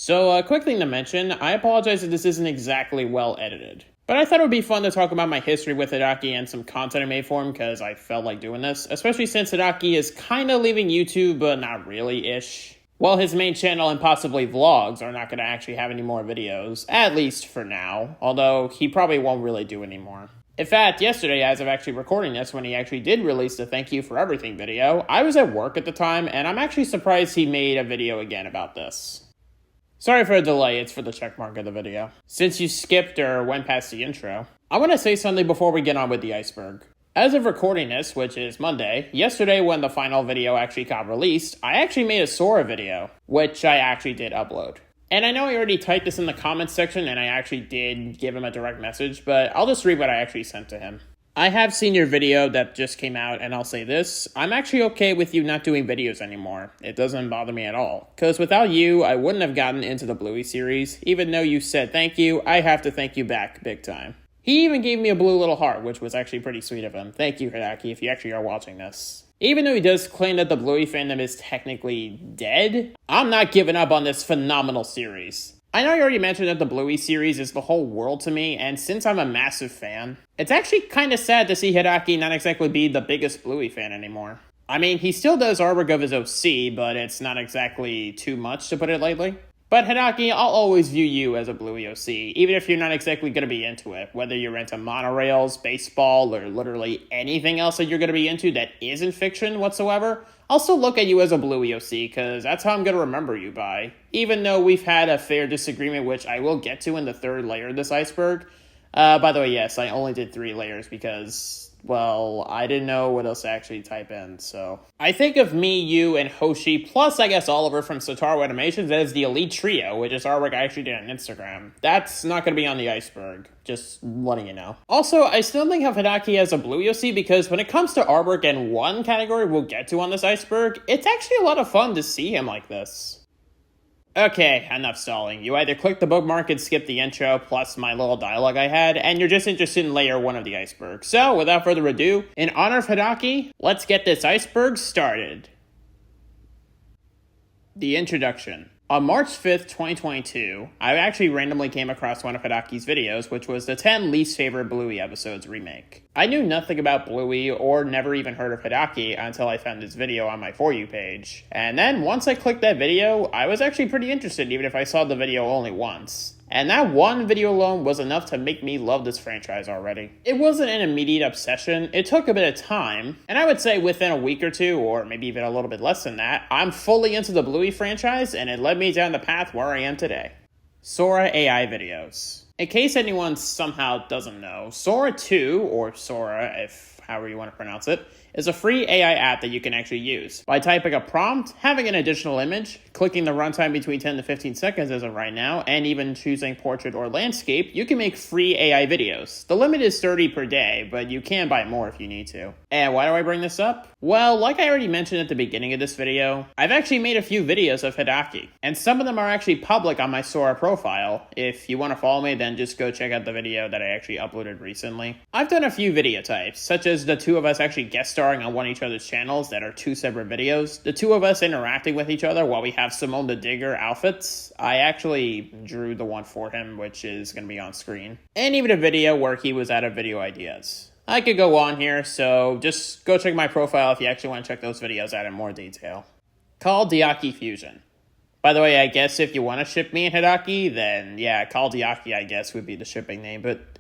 So, a quick thing to mention, I apologize if this isn't exactly well edited. But I thought it would be fun to talk about my history with Hideaki and some content I made for him because I felt like doing this, especially since Hideaki is kinda leaving YouTube, but not really-ish. Well, his main channel and possibly vlogs are not going to actually have any more videos, at least for now, although he probably won't really do anymore. In fact, yesterday, as of actually recording this, when he actually did release the Thank You for Everything video, I was at work at the time, and I'm actually surprised he made a video again about this. Sorry for the delay, it's for the checkmark of the video. Since you skipped or went past the intro, I want to say something before we get on with the iceberg. As of recording this, which is Monday, yesterday when the final video actually got released, I actually made a Sora video, which I actually did upload. And I know I already typed this in the comments section and I actually did give him a direct message, but I'll just read what I actually sent to him. I have seen your video that just came out, and I'll say this, I'm actually okay with you not doing videos anymore. It doesn't bother me at all. Because without you, I wouldn't have gotten into the Bluey series. Even though you said thank you, I have to thank you back big time. He even gave me a blue little heart, which was actually pretty sweet of him. Thank you, Hideaki, if you actually are watching this. Even though he does claim that the Bluey fandom is technically dead, I'm not giving up on this phenomenal series. I know you already mentioned that the Bluey series is the whole world to me, and since I'm a massive fan, it's actually kind of sad to see Hideaki not exactly be the biggest Bluey fan anymore. I mean, he still does artwork of his OC, but it's not exactly too much, to put it lightly. But Hideaki, I'll always view you as a Bluey OC, even if you're not exactly going to be into it. Whether you're into monorails, baseball, or literally anything else that you're going to be into that isn't fiction whatsoever, I'll still look at you as a Bluey OC, because that's how I'm going to remember you by. Even though we've had a fair disagreement, which I will get to in the third layer of this iceberg. By the way, yes, I only did 3 layers because, well, I didn't know what else to actually type in, so. I think of me, you, and Hoshi, plus I guess Oliver from Sotaro Animations as the Elite Trio, which is artwork I actually did on Instagram. That's not going to be on the iceberg, just letting you know. Also, I still think of Hideaki as a Bluey OC because when it comes to artwork and one category we'll get to on this iceberg, it's actually a lot of fun to see him like this. Okay, enough stalling. You either click the bookmark and skip the intro plus my little dialogue I had, and you're just interested in layer 1 of the iceberg. So, without further ado, in honor of Hideaki, let's get this iceberg started. The introduction. On March 5th, 2022, I actually randomly came across one of Hideaki's videos, which was the 10 least favorite Bluey episodes remake. I knew nothing about Bluey or never even heard of Hideaki until I found this video on my For You page. And then once I clicked that video, I was actually pretty interested even if I saw the video only once. And that one video alone was enough to make me love this franchise already. It wasn't an immediate obsession, it took a bit of time, and I would say within a week or two, or maybe even a little bit less than that, I'm fully into the Bluey franchise, and it led me down the path where I am today. Sora AI videos. In case anyone somehow doesn't know, Sora 2, or Sora, if however you want to pronounce it, is a free AI app that you can actually use. By typing a prompt, having an additional image, clicking the runtime between 10 to 15 seconds as of right now, and even choosing portrait or landscape, you can make free AI videos. The limit is 30 per day, but you can buy more if you need to. And why do I bring this up? Well, like I already mentioned at the beginning of this video, I've actually made a few videos of Hideaki, and some of them are actually public on my Sora profile. If you want to follow me, then just go check out the video that I actually uploaded recently. I've done a few video types, such as the 2 of us actually guest starring on one of each other's channels that are 2 separate videos, the 2 of us interacting with each other while we have Simone the Digger outfits. I actually drew the one for him, which is going to be on screen. And even a video where he was out of video ideas. I could go on here, so just go check my profile if you actually want to check those videos out in more detail. Called Hideaki Fusion. By the way, I guess if you want to ship me and Hideaki, then yeah, Called Hideaki I guess would be the shipping name, but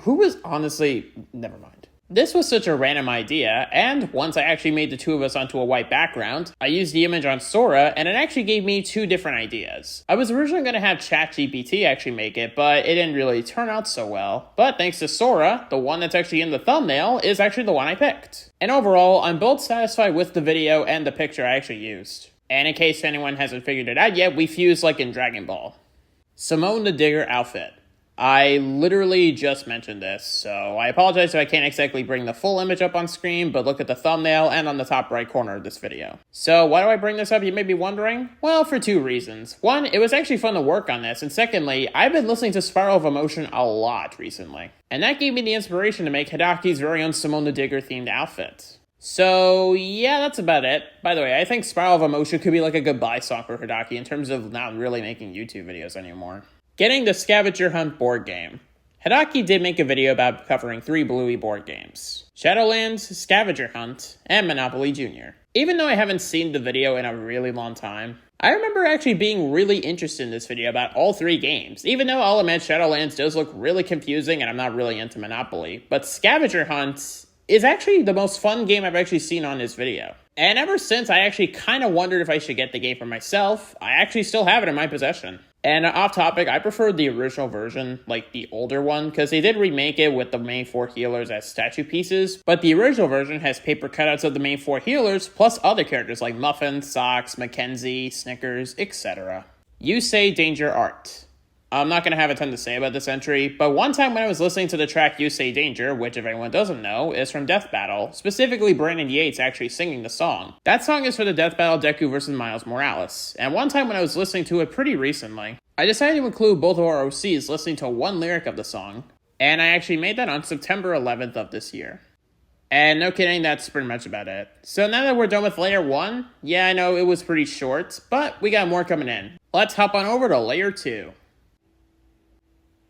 who was honestly, never mind. This was such a random idea, and once I actually made the 2 of us onto a white background, I used the image on Sora, and it actually gave me 2 different ideas. I was originally going to have ChatGPT actually make it, but it didn't really turn out so well. But thanks to Sora, the one that's actually in the thumbnail is actually the one I picked. And overall, I'm both satisfied with the video and the picture I actually used. And in case anyone hasn't figured it out yet, we fused like in Dragon Ball. Simone the Digger outfit. I literally just mentioned this, so I apologize if I can't exactly bring the full image up on screen, but look at the thumbnail and on the top right corner of this video. So why do I bring this up, you may be wondering? Well, for 2 reasons. One, it was actually fun to work on this, and secondly, I've been listening to Spiral of Emotion a lot recently. And that gave me the inspiration to make Hideaki's very own Simone the Digger themed outfit. So, yeah, that's about it. By the way, I think Spiral of Emotion could be like a goodbye song for Hideaki in terms of not really making YouTube videos anymore. Getting the Scavenger Hunt board game. Hideaki did make a video about covering 3 Bluey board games: Shadowlands, Scavenger Hunt, and Monopoly Jr. Even though I haven't seen the video in a really long time, I remember actually being really interested in this video about all 3 games, even though I'll admit Shadowlands does look really confusing and I'm not really into Monopoly, but Scavenger Hunt is actually the most fun game I've actually seen on this video. And ever since, I actually kind of wondered if I should get the game for myself. I actually still have it in my possession. And off topic, I prefer the original version, like the older one, because they did remake it with the main 4 healers as statue pieces, but the original version has paper cutouts of the main 4 healers, plus other characters like Muffin, Socks, Mackenzie, Snickers, etc. You say Danger Art. I'm not going to have a ton to say about this entry, but one time when I was listening to the track You Say Danger, which if anyone doesn't know, is from Death Battle, specifically Brandon Yates actually singing the song. That song is for the Death Battle Deku vs. Miles Morales, and one time when I was listening to it pretty recently, I decided to include both of our OCs listening to one lyric of the song, and I actually made that on September 11th of this year. And no kidding, that's pretty much about it. So now that we're done with Layer 1, yeah, I know it was pretty short, but we got more coming in. Let's hop on over to Layer 2.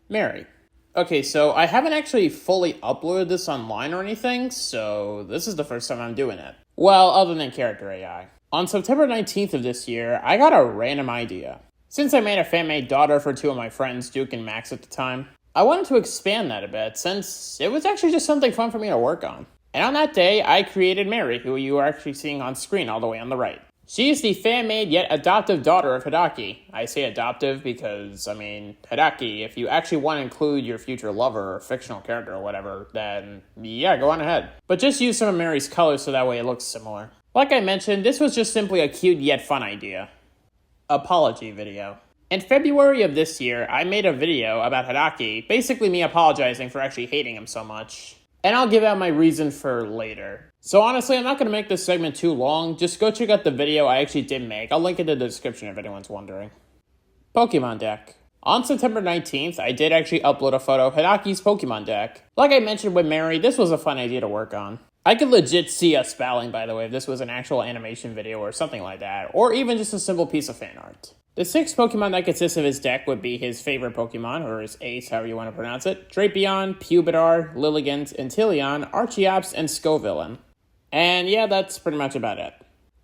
Mary. Okay, so I haven't actually fully uploaded this online or anything, so this is the first time I'm doing it. Well, other than character AI. On September 19th of this year, I got a random idea. Since I made a fan-made daughter for 2 of my friends, Duke and Max at the time, I wanted to expand that a bit, since it was actually just something fun for me to work on. And on that day, I created Mary, who you are actually seeing on screen all the way on the right. She is the fan-made yet adoptive daughter of Hideaki. I say adoptive because, Hideaki, if you actually want to include your future lover or fictional character or whatever, then yeah, go on ahead. But just use some of Mary's colors so that way it looks similar. Like I mentioned, this was just simply a cute yet fun idea. Apology video. In February of this year, I made a video about Hideaki, basically me apologizing for actually hating him so much. And I'll give out my reason for later. So honestly, I'm not going to make this segment too long. Just go check out the video I actually did make. I'll link it in the description if anyone's wondering. Pokemon deck. On September 19th, I did actually upload a photo of Hideaki's Pokemon deck. Like I mentioned with Mary, this was a fun idea to work on. I could legit see us battling, by the way, if this was an actual animation video or something like that, or even just a simple piece of fan art. The 6 Pokemon that consists of his deck would be his favorite Pokemon, or his ace, however you want to pronounce it, Drapion, Pupitar, Lilligant, Inteleon, Archeops, and Scovillain. And yeah, that's pretty much about it.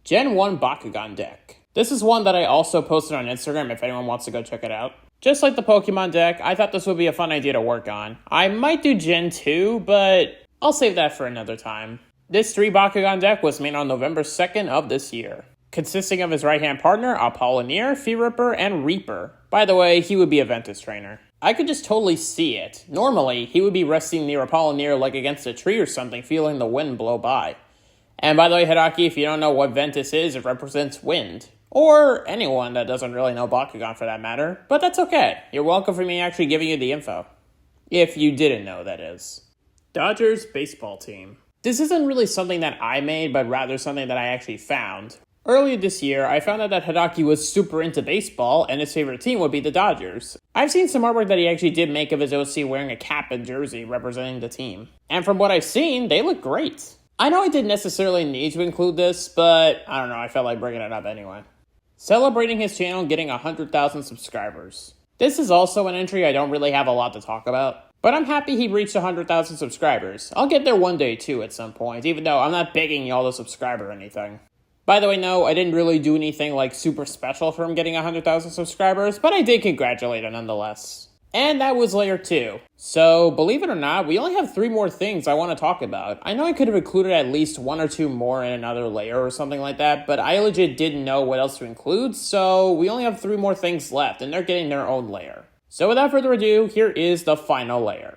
Gen 1 Bakugan deck. This is one that I also posted on Instagram if anyone wants to go check it out. Just like the Pokemon deck, I thought this would be a fun idea to work on. I might do Gen 2, but I'll save that for another time. This 3 Bakugan deck was made on November 2nd of this year, consisting of his right-hand partner, Apollinaire, Fearipper, and Reaper. By the way, he would be a Ventus trainer. I could just totally see it. Normally, he would be resting near Apollinaire like against a tree or something, feeling the wind blow by. And by the way, Hideaki, if you don't know what Ventus is, it represents wind. Or anyone that doesn't really know Bakugan for that matter. But that's okay. You're welcome for me actually giving you the info. If you didn't know, that is. Dodgers baseball team. This isn't really something that I made, but rather something that I actually found. Earlier this year, I found out that Hideaki was super into baseball, and his favorite team would be the Dodgers. I've seen some artwork that he actually did make of his OC wearing a cap and jersey representing the team. And from what I've seen, they look great. I know I didn't necessarily need to include this, but I don't know, I felt like bringing it up anyway. Celebrating his channel getting 100,000 subscribers. This is also an entry I don't really have a lot to talk about, but I'm happy he reached 100,000 subscribers. I'll get there one day too at some point, even though I'm not begging y'all to subscribe or anything. By the way, no, I didn't really do anything like super special for him getting 100,000 subscribers, but I did congratulate him nonetheless. And that was layer 2. So, believe it or not, we only have 3 more things I want to talk about. I know I could have included at least 1 or 2 more in another layer or something like that, but I legit didn't know what else to include, so we only have 3 more things left, and they're getting their own layer. So without further ado, here is the final layer.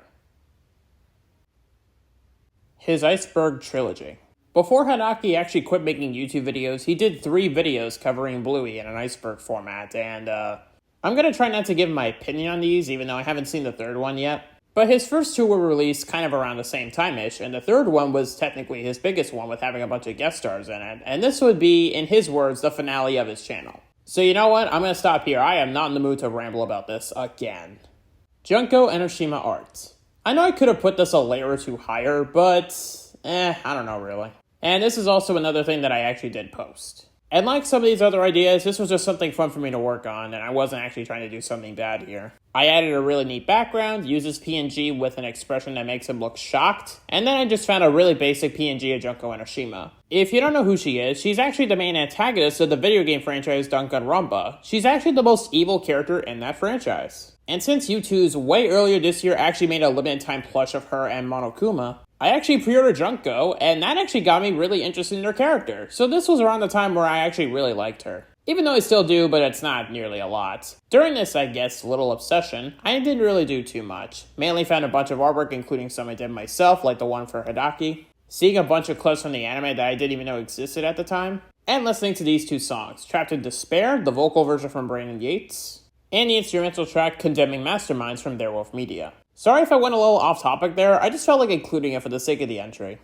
His Iceberg Trilogy. Before Hideaki actually quit making YouTube videos, he did 3 videos covering Bluey in an iceberg format, and I'm going to try not to give my opinion on these, even though I haven't seen the 3rd one yet. But his first 2 were released kind of around the same time-ish, and the 3rd one was technically his biggest one with having a bunch of guest stars in it, and this would be, in his words, the finale of his channel. So you know what, I'm going to stop here. I am not in the mood to ramble about this again. Junko Enoshima Art. I know I could have put this a layer or 2 higher, but I don't know really. And this is also another thing that I actually did post. And like some of these other ideas, this was just something fun for me to work on, and I wasn't actually trying to do something bad here. I added a really neat background, uses PNG with an expression that makes him look shocked, and then I just found a really basic PNG of Junko Enoshima. If you don't know who she is, she's actually the main antagonist of the video game franchise Danganronpa. She's actually the most evil character in that franchise. And since U2's way earlier this year actually made a limited time plush of her and Monokuma, I actually pre-ordered Junko, and that actually got me really interested in her character. So this was around the time where I actually really liked her. Even though I still do, but it's not nearly a lot. During this, I guess, little obsession, I didn't really do too much. Mainly found a bunch of artwork, including some I did myself, like the one for Hideaki. Seeing a bunch of clips from the anime that I didn't even know existed at the time. And listening to these two songs, Trapped in Despair, the vocal version from Brandon Yates, and the instrumental track Condemning Masterminds from Theirwolf Media. Sorry if I went a little off topic there, I just felt like including it for the sake of the entry.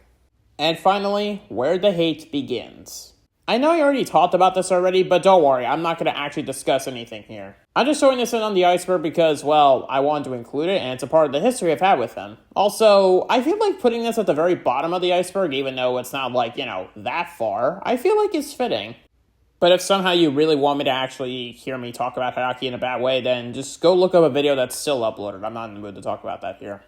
And finally, Where the Hate Begins. I know I already talked about this already, but don't worry, I'm not going to actually discuss anything here. I'm just throwing this in on the iceberg because, well, I wanted to include it, and it's a part of the history I've had with them. Also, I feel like putting this at the very bottom of the iceberg, even though it's not like, that far, I feel like it's fitting. But if somehow you really want me to actually hear me talk about Hideaki in a bad way, then just go look up a video that's still uploaded. I'm not in the mood to talk about that here.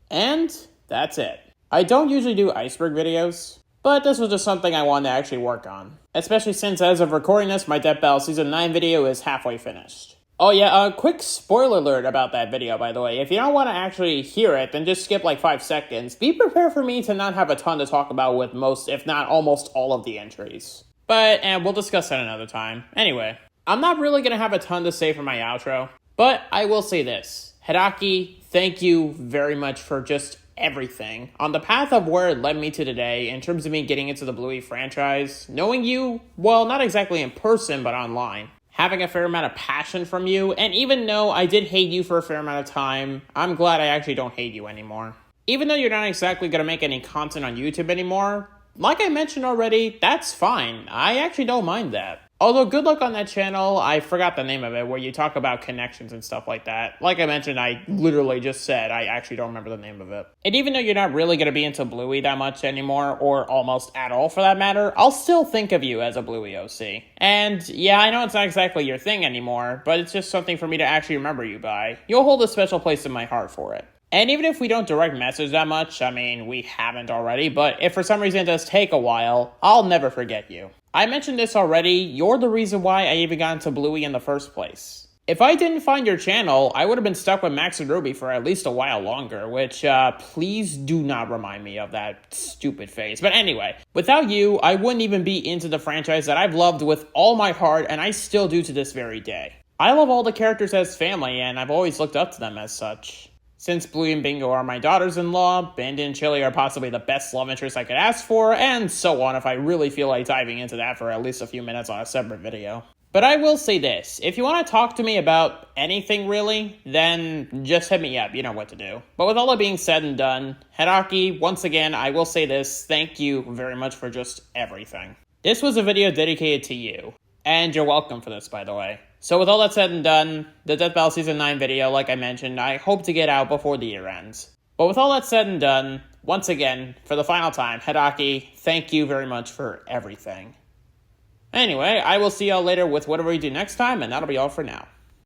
And that's it. I don't usually do iceberg videos, but this was just something I wanted to actually work on. Especially since as of recording this, my Death Battle Season 9 video is halfway finished. Oh yeah, a quick spoiler alert about that video, by the way. If you don't want to actually hear it, then just skip like 5 seconds. Be prepared for me to not have a ton to talk about with most, if not almost all of the entries. But, and we'll discuss that another time. Anyway, I'm not really going to have a ton to say for my outro, but I will say this. Hideaki, thank you very much for just everything. On the path of where it led me to today, in terms of me getting into the Bluey franchise, knowing you, well, not exactly in person, but online. Having a fair amount of passion from you, and even though I did hate you for a fair amount of time, I'm glad I actually don't hate you anymore. Even though you're not exactly going to make any content on YouTube anymore, like I mentioned already, that's fine. I actually don't mind that. Although, good luck on that channel. I forgot the name of it, where you talk about connections and stuff like that. Like I mentioned, I literally just said I actually don't remember the name of it. And even though you're not really going to be into Bluey that much anymore, or almost at all for that matter, I'll still think of you as a Bluey OC. And yeah, I know it's not exactly your thing anymore, but it's just something for me to actually remember you by. You'll hold a special place in my heart for it. And even if we don't direct message that much, I mean, we haven't already, but if for some reason it does take a while, I'll never forget you. I mentioned this already, you're the reason why I even got into Bluey in the first place. If I didn't find your channel, I would have been stuck with Max and Ruby for at least a while longer, which, please do not remind me of that stupid phase. But anyway, without you, I wouldn't even be into the franchise that I've loved with all my heart, and I still do to this very day. I love all the characters as family, and I've always looked up to them as such. Since Bluey and Bingo are my daughters-in-law, Bandit and Chili are possibly the best love interests I could ask for, and so on if I really feel like diving into that for at least a few minutes on a separate video. But I will say this, if you want to talk to me about anything really, then just hit me up, you know what to do. But with all that being said and done, Hideaki, once again, I will say this, thank you very much for just everything. This was a video dedicated to you, and you're welcome for this, by the way. So with all that said and done, the Death Battle Season 9 video, like I mentioned, I hope to get out before the year ends. But with all that said and done, once again, for the final time, Hideaki, thank you very much for everything. Anyway, I will see y'all later with whatever we do next time, and that'll be all for now.